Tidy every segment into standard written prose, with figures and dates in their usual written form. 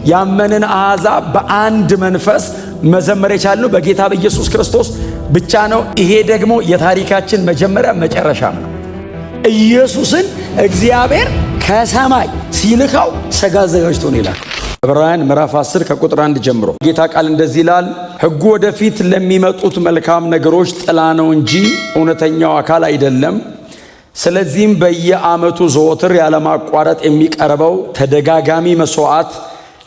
ያመንን አሕዛብ በአንድ መንፈስ መዘመር የቻልነው በጌታ በኢየሱስ ክርስቶስ ብቻ ነው። ይሄ ደግሞ የታሪካችን መጀመሪያ መጨረሻም ነው። ኢየሱስን እግዚአብሔር ከሰማይ ሲልካው ሥጋ አዘጋጅቶ ነው ይላል። ዕብራውያን ምዕራፍ 10 ከቁጥር 1 ጀምሮ ጌታ ቃል እንደዚህ ይላል፣ ሕጉ ወደፊት ለሚመጡት መልካም ነገሮች ጥላ ነው እንጂ እውነተኛው አካል አይደለም። ስለዚህም በየዓመቱ ዘወትር ያለማቋረጥ የሚቀርበው ተደጋጋሚ መሥዋዕት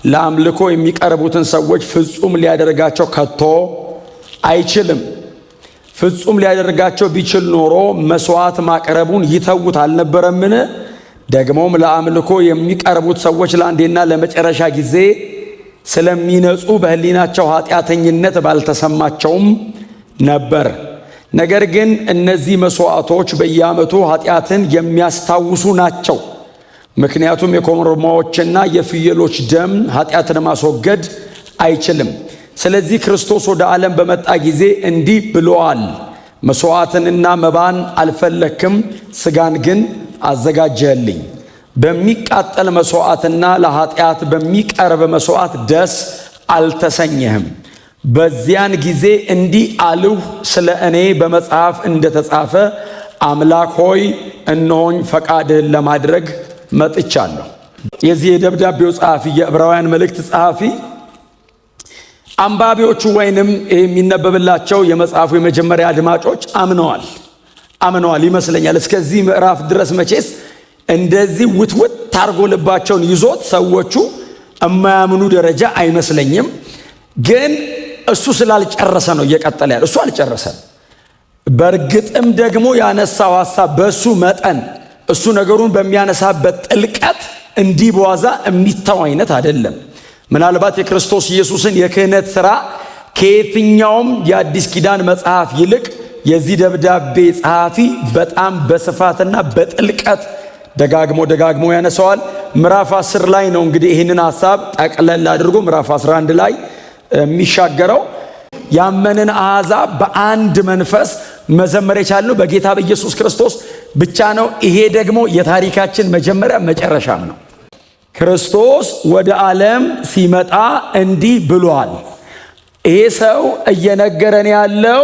ለአምልኮ የሚቀርቡትን ሰዎች ፍጹም ሊያደርጋቸው ከቶ አይችልም። ፍጹም ሊያደርጋቸው ቢችል ኖሮ መሥዋዕት ማቅረቡን ይተውት አልነበረምን? ደግሞም ለአምልኮ የሚቀርቡት ሰዎች ለአንዴና ለመጨረሻ ጊዜ ስለሚነጹ በሕሊናቸው ኃጢአተኝነት ባልተሰማቸውም ነበር። ነገር ግን እነዚህ መሥዋዕቶች በየዓመቱ ኃጢአትን የሚያስታውሱ ናቸው። ምክንያቱም የኮርማዎችና የፍየሎች ደም ኃጢአትን ማስወገድ አይችልም። ስለዚህ ክርስቶስ ወደ ዓለም በመጣ ጊዜ እንዲህ ብሎአል፣ መሥዋዕትንና መባን አልፈለክም፣ ሥጋን ግን አዘጋጀህልኝ። በሚቃጠል መሥዋዕትና ለኃጢአት በሚቀርብ መሥዋዕት ደስ አልተሰኘህም። በዚያን ጊዜ እንዲህ አልሁ፣ ስለ እኔ በመጽሐፍ እንደተጻፈ አምላክ ሆይ እነሆኝ ፈቃድህን ለማድረግ መጥቻለሁ። የዚህ የደብዳቤው ጸሐፊ የዕብራውያን መልእክት ጸሐፊ አንባቢዎቹ ወይንም የሚነበብላቸው የመጽሐፉ የመጀመሪያ አድማጮች አምነዋል ይመስለኛል። እስከዚህ ምዕራፍ ድረስ መቼስ እንደዚህ ውትውት ታርጎ ልባቸውን ይዞት ሰዎቹ የማያምኑ ደረጃ አይመስለኝም። ግን እሱ ስላልጨረሰ ነው እየቀጠለ ያለ። እሱ አልጨረሰም። በእርግጥም ደግሞ ያነሳው ሐሳብ በእሱ መጠን እሱ ነገሩን በሚያነሳበት ጥልቀት እንዲህ በዋዛ የሚታው አይነት አይደለም። ምናልባት የክርስቶስ ኢየሱስን የክህነት ሥራ ከየትኛውም የአዲስ ኪዳን መጽሐፍ ይልቅ የዚህ ደብዳቤ ጸሐፊ በጣም በስፋትና በጥልቀት ደጋግሞ ያነሳዋል። ምዕራፍ 10 ላይ ነው እንግዲህ ይህንን ሐሳብ ጠቅለል አድርጎ ምዕራፍ 11 ላይ የሚሻገረው። ያመንን አሕዛብ በአንድ መንፈስ መዘመር የቻልነው በጌታ በኢየሱስ ክርስቶስ ብቻ ነው። ይሄ ደግሞ የታሪካችን መጀመሪያ መጨረሻም ነው። ክርስቶስ ወደ ዓለም ሲመጣ እንዲህ ብሏል። ይሄ ሰው እየነገረን ያለው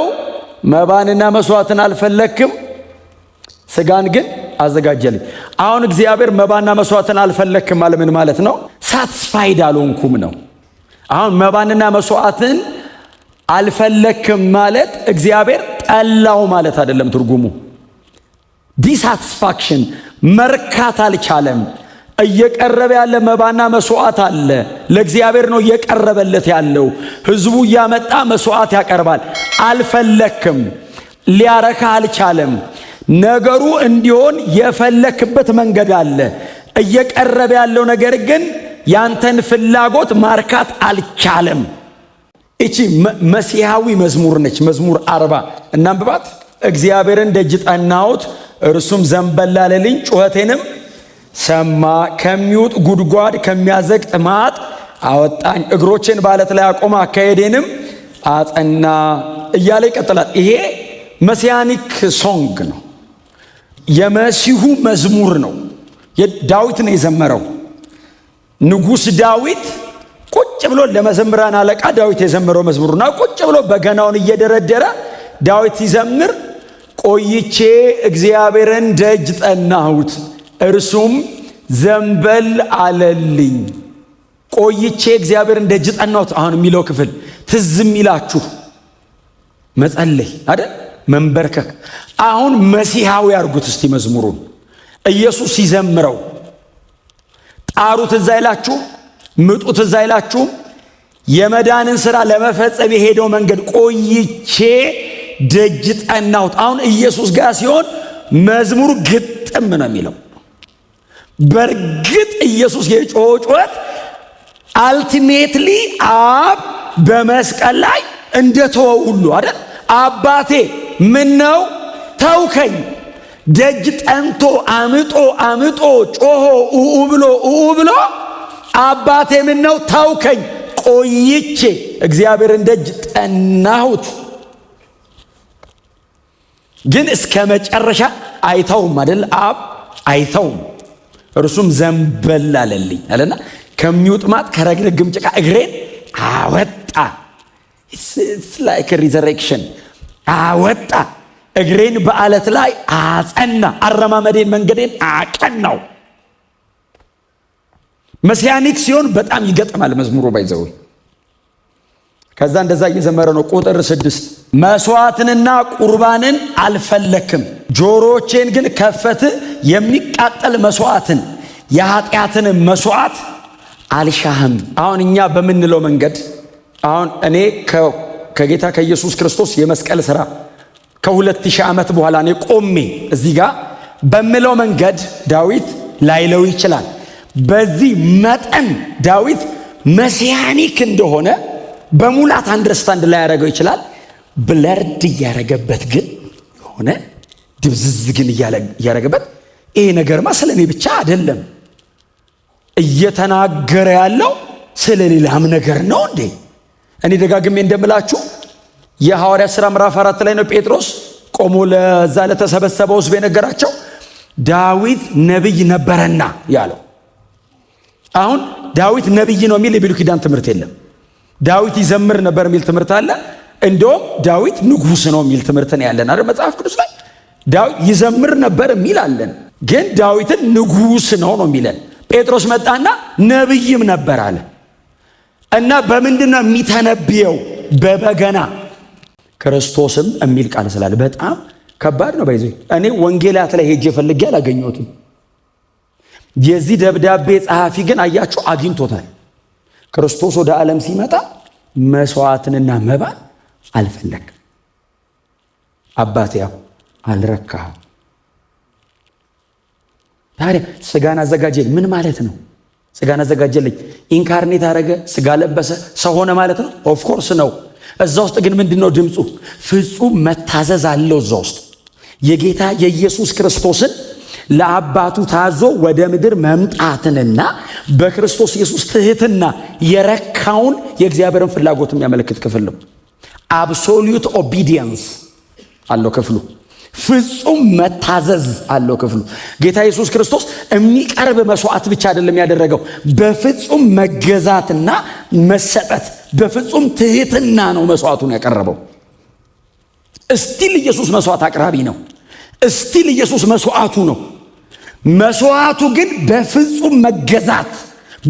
መባንና መሥዋዕትን አልፈለክም፣ ሥጋን ግን አዘጋጀልኝ። አሁን እግዚአብሔር መባና መሥዋዕትን አልፈለክም ማለት ምን ማለት ነው? ሳትስፋይድ አልሆንኩም ነው። አሁን መባንና መሥዋዕትን አልፈለክም ማለት እግዚአብሔር ጠላው ማለት አይደለም። ትርጉሙ ዲሳቲስፋክሽን፣ መርካት አልቻለም። እየቀረበ ያለ መባና መሥዋዕት አለ። ለእግዚአብሔር ነው እየቀረበለት ያለው። ሕዝቡ እያመጣ መሥዋዕት ያቀርባል። አልፈለክም፣ ሊያረካ አልቻለም። ነገሩ እንዲሆን የፈለክበት መንገድ አለ። እየቀረበ ያለው ነገር ግን ያንተን ፍላጎት ማርካት አልቻለም። እቺ መሲሐዊ መዝሙር ነች። መዝሙር 40 እናንብባት። እግዚአብሔርን ደጅ ጠናሁት፣ እርሱም ዘንበል አለልኝ፣ ጩኸቴንም ሰማ። ከሚውጥ ጉድጓድ ከሚያዘግጥ ማጥ አወጣኝ። እግሮቼን በዓለት ላይ አቆመ፣ አካሄዴንም አጸና እያለ ይቀጥላል። ይሄ መሲያኒክ ሶንግ ነው። የመሲሁ መዝሙር ነው። ዳዊት ነው የዘመረው። ንጉሥ ዳዊት ቁጭ ብሎ ለመዘምራን አለቃ ዳዊት የዘመረው መዝሙርና ቁጭ ብሎ በገናውን እየደረደረ ዳዊት ሲዘምር ቆይቼ እግዚአብሔርን ደጅ ጠናሁት እርሱም ዘንበል አለልኝ። ቆይቼ እግዚአብሔርን ደጅ ጠናሁት። አሁን የሚለው ክፍል ትዝም ይላችሁ መጸለይ አይደል? መንበርከክ። አሁን መሲሐዊ አድርጉት እስቲ መዝሙሩን። ኢየሱስ ሲዘምረው ጣሩ ትዝ አይላችሁም? ምጡ ትዝ አይላችሁም? የመዳንን ሥራ ለመፈጸም የሄደው መንገድ ቆይቼ ደጅ ጠናሁት። አሁን ኢየሱስ ጋር ሲሆን መዝሙሩ ግጥም ነው የሚለው። በእርግጥ ኢየሱስ የጮኸው ጩኸት አልቲሜትሊ አብ በመስቀል ላይ እንደተወው ሁሉ አይደል? አባቴ ምን ነው ተውከኝ። ደጅ ጠንቶ አምጦ ጮሆ ብሎ አባቴ ምን ነው ተውከኝ፣ ቆይቼ እግዚአብሔርን ደጅ ጠናሁት። ግን እስከ መጨረሻ አይተውም አይደል? አብ አይተውም። እርሱም ዘንበል አለልኝ አለና ከሚውጥማት ከረግረግም ጭቃ እግሬን አወጣ። it's like a resurrection። አወጣ፣ እግሬን በአለት ላይ አጸና፣ አረማመዴን መንገዴን አቀናው። መሲያኒክ ሲሆን በጣም ይገጥማል መዝሙሩ ባይዘው። ከዛ እንደዛ እየዘመረ ነው። ቁጥር 6 መስዋዕትንና ቁርባንን አልፈለክም፣ ጆሮቼን ግን ከፈት፣ የሚቃጠል መስዋዕትን የኃጢአትን መስዋዕት አልሻህም። አሁን እኛ በምንለው መንገድ አሁን እኔ ከጌታ ከኢየሱስ ክርስቶስ የመስቀል ሥራ ከ2000 ዓመት በኋላ እኔ ቆሜ እዚህ ጋር በምለው መንገድ ዳዊት ላይለው ይችላል። በዚህ መጠን ዳዊት መሲያኒክ እንደሆነ በሙላት አንደርስታንድ ላይ ያደረገው ይችላል። ብለርድ እያረገበት ግን ሆነ ድብዝዝ ግን እያረገበት ይሄ ነገርማ ስለኔ ብቻ አይደለም እየተናገረ ያለው ስለሌላም ነገር ነው እንዴ? እኔ ደጋግሜ እንደምላችሁ የሐዋርያት ሥራ ምዕራፍ 4 ላይ ነው ጴጥሮስ ቆሞ ለዛ ለተሰበሰበው ሕዝብ የነገራቸው ዳዊት ነብይ ነበረና ያለው። አሁን ዳዊት ነብይ ነው የሚል የብሉይ ኪዳን ትምህርት የለም። ዳዊት ይዘምር ነበር የሚል ትምህርት አለ። እንደውም ዳዊት ንጉሥ ነው የሚል ትምህርት ነው ያለን አይደል? መጽሐፍ ቅዱስ ላይ ዳዊት ይዘምር ነበር የሚል አለን፣ ግን ዳዊትን ንጉሥ ነው የሚለን። ጴጥሮስ መጣና ነብይም ነበር አለ እና በምንድነው የሚተነብየው? በበገና ክርስቶስም የሚል ቃል ስላለ በጣም ከባድ ነው። ባይዘ እኔ ወንጌላት ላይ ሄጄ ፈልጌ አላገኘሁትም። የዚህ ደብዳቤ ጸሐፊ ግን አያችሁ አግኝቶታል። ክርስቶስ ወደ ዓለም ሲመጣ መስዋዕትንና መባን አልፈለግም። አባቴ ያው አልረካህም። ታዲያ ስጋን አዘጋጀልኝ ምን ማለት ነው? ስጋን አዘጋጀልኝ ኢንካርኔት አረገ፣ ስጋ ለበሰ፣ ሰው ሆነ ማለት ነው? ኦፍ ኮርስ ነው። እዛ ውስጥ ግን ምንድነው ድምፁ? ፍጹም መታዘዝ አለው። እዛ ውስጥ የጌታ የኢየሱስ ክርስቶስን ለአባቱ ታዞ ወደ ምድር መምጣትንና በክርስቶስ ኢየሱስ ትህትና የረካውን የእግዚአብሔርን ፍላጎት የሚያመለክት ክፍል ነው። አብሶሉት ኦቢዲየንስ አለው ክፍሉ። ፍጹም መታዘዝ አለው ክፍሉ። ጌታ ኢየሱስ ክርስቶስ የሚቀርብ መስዋዕት ብቻ አይደለም ያደረገው፣ በፍጹም መገዛትና መሰጠት፣ በፍጹም ትህትና ነው መስዋዕቱን ያቀረበው። እስቲል ኢየሱስ መስዋዕት አቅራቢ ነው። እስቲል ኢየሱስ መስዋዕቱ ነው። መስዋዕቱ ግን በፍጹም መገዛት፣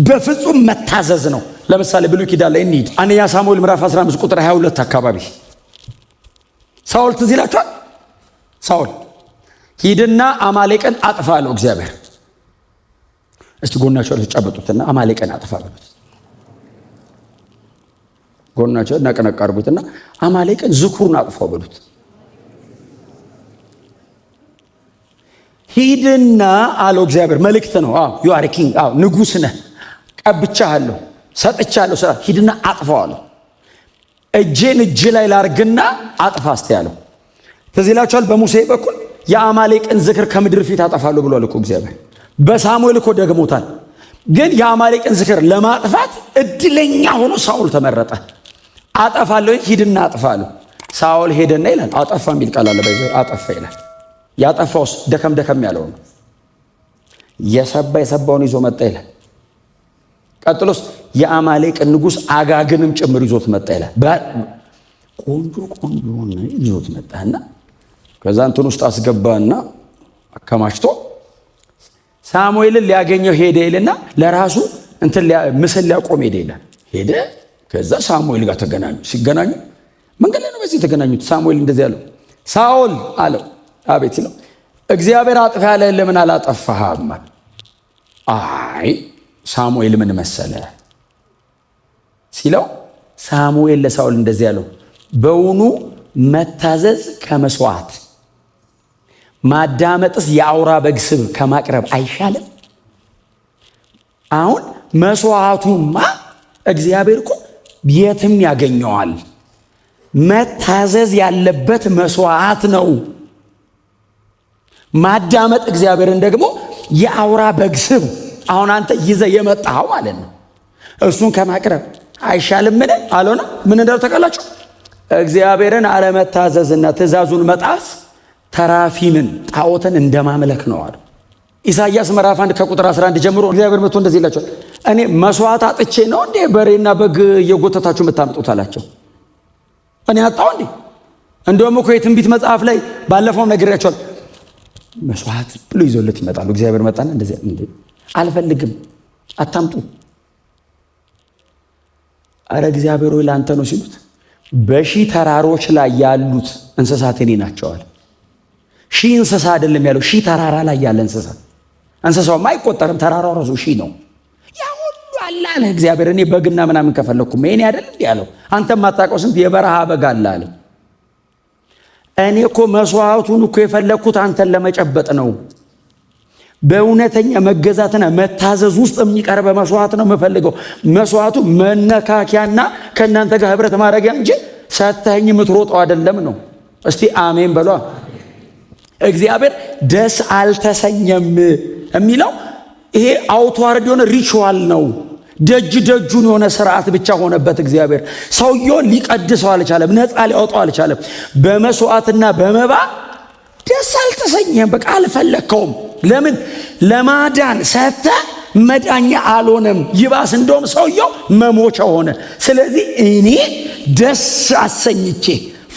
በፍጹም መታዘዝ ነው። ለምሳሌ ብሉይ ኪዳን ላይ እንሂድ። አንደኛ ሳሙኤል ምዕራፍ 15 ቁጥር 22 አካባቢ ሳኦል ትዝ ይላችኋል። ሳኦል ሂድና አማሌቅን አጥፋ አለው እግዚአብሔር። እስቲ ጎናቸው ተጨበጡትና አማሌቅን አጥፋ በሉት። ጎናቸው ነቀነቅ አድርጉትና አማሌቅን ዝኩሩን አጥፋው በሉት። ሂድና አለው እግዚአብሔር። መልእክት ነው። ዩ አር ኪንግ፣ ንጉሥ ነህ፣ ቀብቻለሁ፣ ሰጥቻለሁ፣ ሂድና አጥፋው አለው። እጄን እጅ ላይ ላርግና አጥፋ እስቲ ያለው ትዝ ይላችኋል። በሙሴ በኩል የአማሌቅን ዝክር ከምድር ፊት አጠፋለሁ ብሏል እኮ እግዚአብሔር። በሳሙኤል እኮ ደግሞታል። ግን የአማሌቅን ዝክር ለማጥፋት እድለኛ ሆኖ ሳኦል ተመረጠ። አጠፋለሁ፣ ሂድና አጥፋለሁ። ሳኦል ሄደና ይላል አጠፋ የሚል ቃል አለ። በዚህ አጠፋ ይላል። ያጠፋውስ ደከም ደከም ያለው ነው። የሰባውን ይዞ መጣ ይላል። ቀጥሎስ የአማሌቅን ንጉሥ አጋግንም ጭምር ይዞት መጣ ይላል። ቆንጆ ይዞት መጣና ከዛ እንትን ውስጥ አስገባና አከማችቶ ሳሙኤልን ሊያገኘው ሄደ ይልና ለራሱ እንትን ምስል ሊያቆም ሄደ ይላል። ሄደ ከዛ ሳሙኤል ጋር ተገናኙ። ሲገናኙ መንገድ ላይ ነው በዚህ የተገናኙት። ሳሙኤል እንደዚህ ያለው ሳኦል አለው። አቤት ነው። እግዚአብሔር አጥፋ ያለ ለምን አላጠፋህም? አይ ሳሙኤል ምን መሰለ ሲለው ሳሙኤል ለሳኦል እንደዚህ ያለው በውኑ መታዘዝ ከመስዋዕት ማዳመጥስ የአውራ በግ ስብ ከማቅረብ አይሻልም? አሁን መስዋዕቱማ እግዚአብሔር እኮ የትም ያገኘዋል። መታዘዝ ያለበት መስዋዕት ነው። ማዳመጥ እግዚአብሔርን ደግሞ የአውራ በግ ስብ አሁን አንተ ይዘህ የመጣኸው ማለት ነው። እሱን ከማቅረብ አይሻልም? ምን አልሆነ? ምን እንደው ተቀላችሁ? እግዚአብሔርን አለመታዘዝና ትእዛዙን መጣስ ተራፊምን ጣዖትን እንደማምለክ ነው አለ። ኢሳይያስ ምዕራፍ 1 ከቁጥር 11 ጀምሮ እግዚአብሔር መጥቶ እንደዚህ ይላቸዋል፣ እኔ መስዋዕት አጥቼ ነው እንዴ በሬና በግ እየጎተታችሁ የምታመጡት አላቸው። እኔ አጣው እንዴ? እንደውም እኮ የትንቢት መጽሐፍ ላይ ባለፈው ነግሬያቸዋል። መስዋዕት ብሎ ይዞለት ይመጣሉ። እግዚአብሔር መጣና እንደዚህ እንዴ አልፈልግም አታምጡ። አረ እግዚአብሔር ሆይ ለአንተ ነው ሲሉት በሺህ ተራሮች ላይ ያሉት እንስሳት እኔ ናቸዋል። ሺህ እንስሳ አይደለም ያለው፣ ሺህ ተራራ ላይ ያለ እንስሳ። እንስሳውማ አይቆጠርም፣ ተራራው ራሱ ሺህ ነው። ያ ሁሉ አለ አለ እግዚአብሔር። እኔ በግና ምናምን ከፈለኩም እኔ አይደል እንዴ ያለው። አንተም ማታውቀው ስንት የበረሃ በግ አለ አለ። እኔ እኮ መስዋዕቱን እኮ የፈለኩት አንተን ለመጨበጥ ነው። በእውነተኛ መገዛትና መታዘዝ ውስጥ የሚቀርበ መስዋዕት ነው የምፈልገው። መስዋዕቱ መነካኪያና ከእናንተ ጋር ህብረት ማድረጊያ እንጂ ሰተኸኝ የምትሮጠው አይደለም ነው። እስቲ አሜን በሏ። እግዚአብሔር ደስ አልተሰኘም የሚለው ይሄ አውትዋርድ የሆነ ሪቹዋል ነው። ደጅ ደጁን የሆነ ስርዓት ብቻ ሆነበት። እግዚአብሔር ሰውየውን ሊቀድሰው አልቻለም፣ ነፃ ሊያወጣው አልቻለም። በመስዋዕትና በመባ ደስ አልተሰኘም። በቃ አልፈለግከውም። ለምን? ለማዳን ሰተ መዳኛ አልሆነም። ይባስ እንደውም ሰውየው መሞቻ ሆነ። ስለዚህ እኔ ደስ አሰኝቼ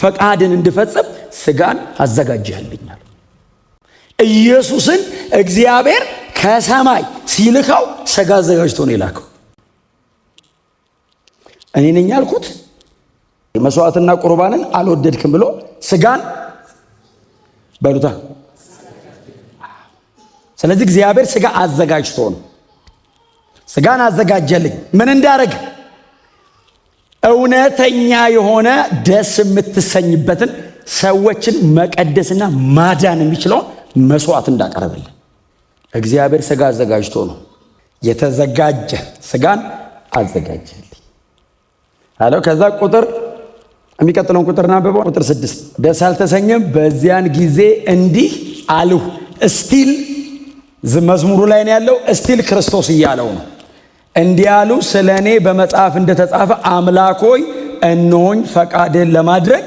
ፈቃድን እንድፈጽም ስጋን አዘጋጅልኛል። ኢየሱስን እግዚአብሔር ከሰማይ ሲልከው ስጋ አዘጋጅቶ ነው የላከው። እኔ ነኝ ያልኩት መስዋዕትና ቁርባንን አልወደድክም ብሎ ስጋን በሉታ። ስለዚህ እግዚአብሔር ስጋ አዘጋጅቶ ነው። ስጋን አዘጋጀልኝ። ምን እንዳረግ? እውነተኛ የሆነ ደስ የምትሰኝበትን ሰዎችን መቀደስና ማዳን የሚችለውን መስዋዕት እንዳቀረበልን እግዚአብሔር ስጋ አዘጋጅቶ ነው። የተዘጋጀ ስጋን አዘጋጀልኝ አለው። ከዛ የሚቀጥለውን ቁጥር እናንብበው። ቁጥር 6 ደስ አልተሰኘም። በዚያን ጊዜ እንዲህ አልሁ። እስቲል መዝሙሩ ላይ ነው ያለው። እስቲል ክርስቶስ እያለው ነው። እንዲህ አሉ፣ ስለ እኔ በመጽሐፍ እንደተጻፈ አምላክ ሆይ እነሆኝ ፈቃድህን ለማድረግ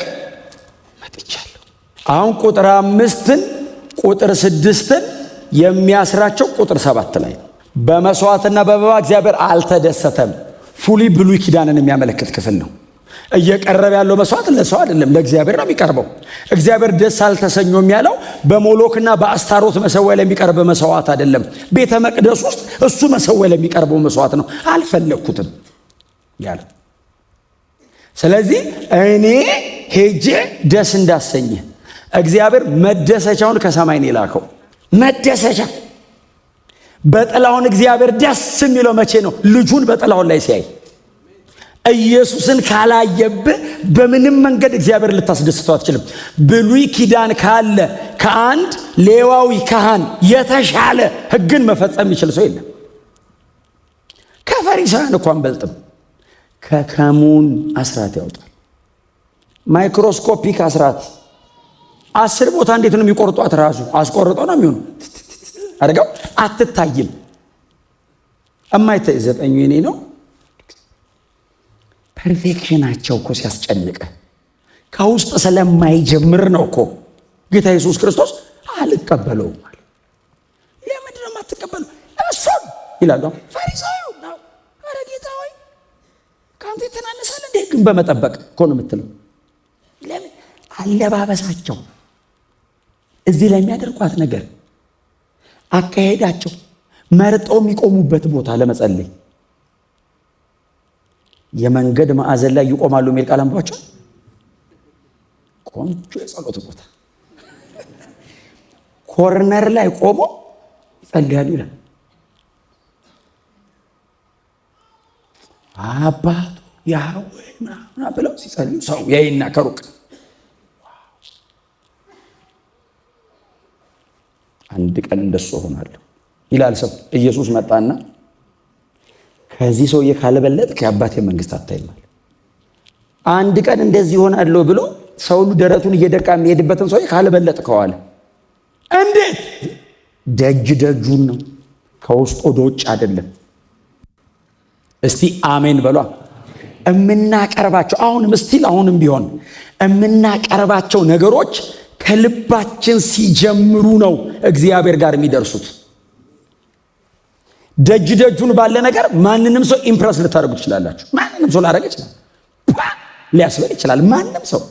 መጥቻለሁ። አሁን ቁጥር 5ን ቁጥር 6ን የሚያስራቸው ቁጥር 7 ላይ ነው። በመስዋዕትና በመባ እግዚአብሔር አልተደሰተም። ፉሊ ብሉይ ኪዳንን የሚያመለክት ክፍል ነው። እየቀረበ ያለው መስዋዕት ለሰው አይደለም፣ ለእግዚአብሔር ነው የሚቀርበው። እግዚአብሔር ደስ አልተሰኘም ያለው በሞሎክና በአስታሮት መሰዊያ ላይ የሚቀርብ መስዋዕት አይደለም። ቤተ መቅደስ ውስጥ እሱ መሰዊያ ላይ የሚቀርበው መስዋዕት ነው። አልፈለኩትም ያለው። ስለዚህ እኔ ሄጄ ደስ እንዳሰኘ እግዚአብሔር መደሰቻውን ከሰማይ ነው የላከው። መደሰቻ በጥላውን እግዚአብሔር ደስ የሚለው መቼ ነው? ልጁን በጥላውን ላይ ሲያይ። ኢየሱስን ካላየብህ በምንም መንገድ እግዚአብሔር ልታስደስተው አትችልም። ብሉይ ኪዳን ካለ ከአንድ ሌዋዊ ካህን የተሻለ ሕግን መፈጸም የሚችል ሰው የለም። ከፈሪሳውያን እንኳን አንበልጥም። ከከሙን አስራት ያወጣል። ማይክሮስኮፒክ አስራት 10 ቦታ እንዴት ነው የሚቆርጧት? ራሱ አስቆርጠው ነው የሚሆኑ አድርገው አትታይም። እማይታይ 9 የኔ ነው። ፐርፌክሽናቸው እኮ ሲያስጨንቀ ከውስጥ ስለማይጀምር ነው እኮ ጌታ ኢየሱስ ክርስቶስ አልቀበለውም አለ። ለምንድን ነው የማትቀበለው? እሱን ይላል ፈሪሳዊው ነው። ኧረ ጌታ ሆይ ከአንተ የተናነሳል እንዴ? ግን በመጠበቅ እኮ ነው የምትለው። ለምን? አለባበሳቸው፣ እዚህ ላይ የሚያደርጓት ነገር፣ አካሄዳቸው፣ መርጠው የሚቆሙበት ቦታ ለመጸለይ የመንገድ ማዕዘን ላይ ይቆማሉ የሚል ቃል አንብባቸው። ቆንጆ የጸሎት ቦታ ኮርነር ላይ ቆሞ ይጸልያሉ ይላል። አባቱ ያህዌ ምናምን ብለው ሲጸልዩ ሰው ያይና ከሩቅ አንድ ቀን እንደሱ ሆናለሁ ይላል ሰው። ኢየሱስ መጣና ከዚህ ሰውዬ ካልበለጥክ የአባቴ መንግስት አታይም። አንድ ቀን እንደዚህ ሆናለሁ ብሎ ሰው ሁሉ ደረቱን እየደቃ የሚሄድበትን ሰውዬ ካልበለጥከው አለ። እንዴት? ደጅ ደጁን ነው፣ ከውስጥ ወደ ውጭ አይደለም። እስቲ አሜን በሏ። እምናቀርባቸው አሁንም ቢሆን እምናቀርባቸው ነገሮች ከልባችን ሲጀምሩ ነው እግዚአብሔር ጋር የሚደርሱት። ደጅ ደጁን ባለ ነገር ማንንም ሰው ኢምፕረስ ልታደርጉ ትችላላችሁ። ማንንም ሰው ላደርግ ይችላል፣ ሊያስበል ይችላል። ማንም ሰው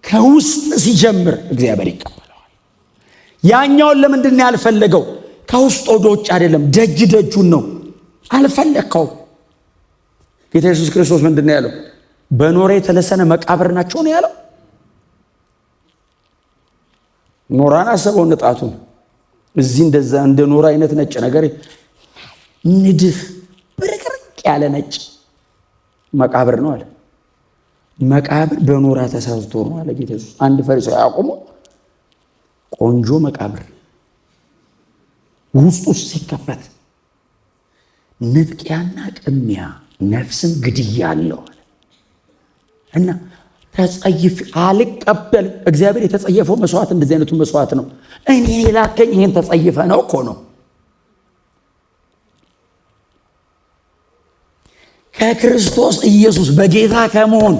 ከውስጥ ሲጀምር እግዚአብሔር ይቀበለዋል። ያኛውን ለምንድን ነው ያልፈለገው? ከውስጥ ወደ ውጭ አይደለም፣ ደጅ ደጁን ነው አልፈለግከው። ጌታ ኢየሱስ ክርስቶስ ምንድን ነው ያለው? በኖራ የተለሰነ መቃብር ናቸው ነው ያለው። ኖራን አሰበው ንጣቱን። እዚህ እንደዛ እንደ ኖራ አይነት ነጭ ነገር ንድፍ ብርቅርቅ ያለ ነጭ መቃብር ነው አለ። መቃብር በኖራ ተሰርቶ ነው አለ ጌታ ኢየሱስ። አንድ ፈሪሳዊ ያቆሙ ቆንጆ መቃብር ውስጡ ሲከፈት ንጥቂያና ቅሚያ ነፍስን ግድያ አለው አለ እና ተጸይፍ አልቀበል። እግዚአብሔር የተጸየፈው መስዋዕት እንደዚህ አይነቱ መስዋዕት ነው። እኔ ላከኝ ይሄን ተጸይፈ ነው እኮ ነው። ከክርስቶስ ኢየሱስ በጌታ ከመሆን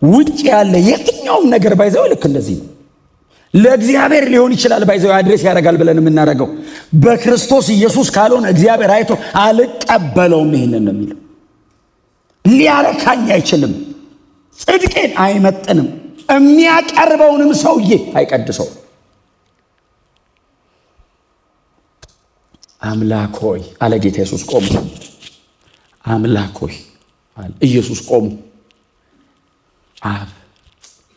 ውጭ ያለ የትኛውም ነገር ባይዘው ልክ እንደዚህ ነው። ለእግዚአብሔር ሊሆን ይችላል ባይዘው አድሬስ ያደርጋል ብለን የምናደርገው በክርስቶስ ኢየሱስ ካልሆነ እግዚአብሔር አይቶ አልቀበለውም። ይሄንን ነው የሚለው። ሊያረካኝ አይችልም፣ ጽድቄን አይመጥንም፣ የሚያቀርበውንም ሰውዬ አይቀድሰው። አምላክ ሆይ አለ ጌታ ኢየሱስ ቆሙ። አምላክ ሆይ አለ ኢየሱስ ቆሙ። አብ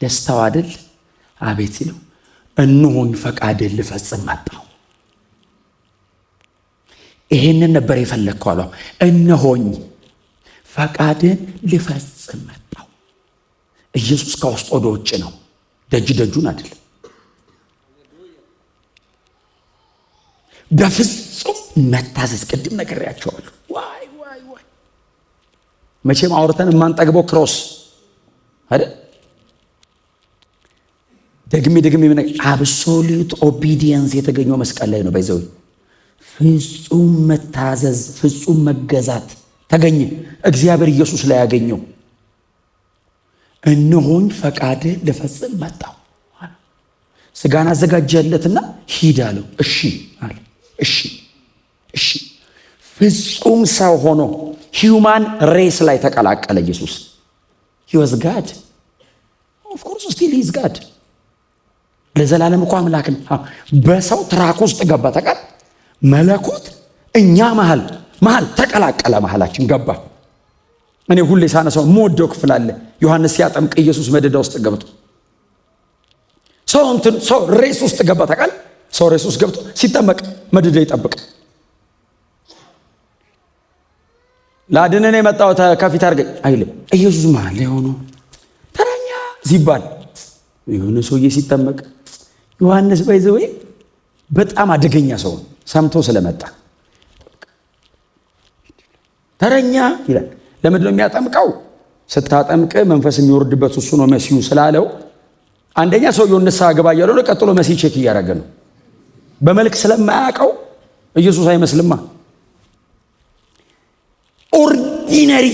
ደስታው አይደል አቤት ሲለው እነሆኝ ፈቃድን ልፈጽም መጣሁ። ይሄንን ነበር የፈለግከው አለው። እነሆኝ ፈቃድን ልፈጽም መጣሁ። ኢየሱስ ከውስጥ ወደ ውጭ ነው፣ ደጅ ደጁን አይደለም። በፍጹም መታዘዝ ቅድም ነግሬያቸዋለሁ። ዋይ ዋይ ዋይ መቼም አውርተን የማንጠግበው ክሮስ አይደል? ደግሜ አብሶሉት ኦቢዲየንስ የተገኘው መስቀል ላይ ነው። ባይዘው ፍጹም መታዘዝ፣ ፍጹም መገዛት ተገኘ እግዚአብሔር ኢየሱስ ላይ ያገኘው። እነሆኝ ፈቃድ ልፈጽም መጣሁ። ስጋን አዘጋጀለትና ሂድ አለው። እሺ አለ። እሺ ፍጹም ሰው ሆኖ ሂውማን ሬስ ላይ ተቀላቀለ ኢየሱስ። he was God, of course still he is God። ለዘላለም እኮ አምላክ ነው። በሰው ትራክ ውስጥ ገባ። ተቃል መለኮት እኛ መሃል ተቀላቀለ፣ መሃላችን ገባ። እኔ ሁሌ ሳነሳው ሞደው ክፍል አለ። ዮሐንስ ሲያጠምቅ ኢየሱስ መደዳ ውስጥ ገብቶ ሰው ሬስ ውስጥ ገባ። ተቃል ሰው ሬስ ውስጥ ገብቶ ሲጠመቅ መደዳ ይጠብቅ። ላድነን የመጣው ከፊት አድርገኝ አይልም። ኢየሱስ መሃል የሆኑ ተረኛ ሲባል የሆነ ሰውዬ ሲጠመቅ ዮሐንስ ባይዘው በጣም አደገኛ ሰው ሰምቶ ስለመጣ ተረኛ ይላል። ለምንድን ነው የሚያጠምቀው? ስታጠምቅ መንፈስ የሚወርድበት እሱ ነው መሲሁ ስላለው፣ አንደኛ ሰውየው ንስሐ ገባ እያለው ነው። ቀጥሎ መሲህ ቼክ እያደረገ ነው። በመልክ ስለማያውቀው ኢየሱስ አይመስልማ። ኦርዲነሪ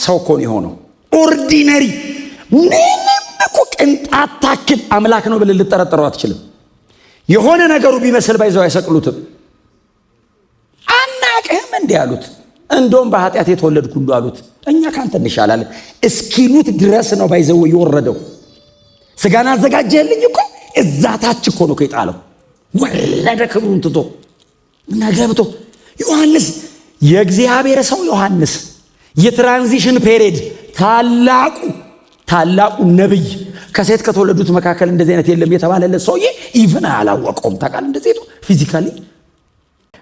ሰው እኮ ነው የሆነው። ኦርዲነሪ ምንም እኮ ቅንጣት ታክል አምላክ ነው ብለህ ልጠረጥረው አትችልም። የሆነ ነገሩ ቢመስል ባይዘው አይሰቅሉትም። አናቅህም እንዲህ አሉት። እንደውም በኃጢአት የተወለድኩ ሁሉ አሉት እኛ ካንተ እንሻላለን እስኪሉት ድረስ ነው ባይዘው የወረደው። ስጋን አዘጋጀህልኝ እኮ እዛ ታች እኮ ነው የጣለው። ወለደ ክብሩን ትቶ ነገብቶ ዮሐንስ የእግዚአብሔር ሰው ዮሐንስ የትራንዚሽን ፔሪድ ታላቁ ነብይ ከሴት ከተወለዱት መካከል እንደዚህ አይነት የለም የተባለለት ሰውዬ ኢቭን አላወቀውም። ታውቃለህ እንደዚህ ነው ፊዚካሊ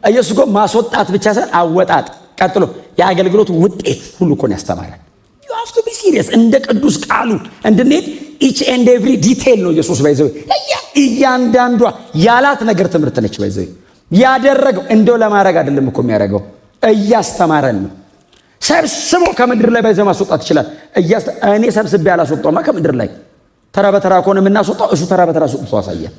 ኢየሱስ እኮ ማስወጣት ብቻ ሳይሆን አወጣጥ ቀጥሎ የአገልግሎት ውጤት ሁሉ እኮ ነው ያስተማረን። you have to be serious እንደ ቅዱስ ቃሉ እንድንሄድ each and every detail ነው ኢየሱስ ባይዘው እያንዳንዷ ያላት ነገር ትምህርት ነች። ባይዘው ያደረገው እንደው ለማድረግ አይደለም እኮ የሚያደርገው እያስተማረን ነው። ሰብስቦ ከምድር ላይ ባይዘው ማስወጣት ይችላል። እኔ ሰብስቤ ያላስወጣውማ ከምድር ላይ ተራ በተራ ከሆነ የምናስወጣው እሱ ተራ በተራ አስወጥቶ አሳየን።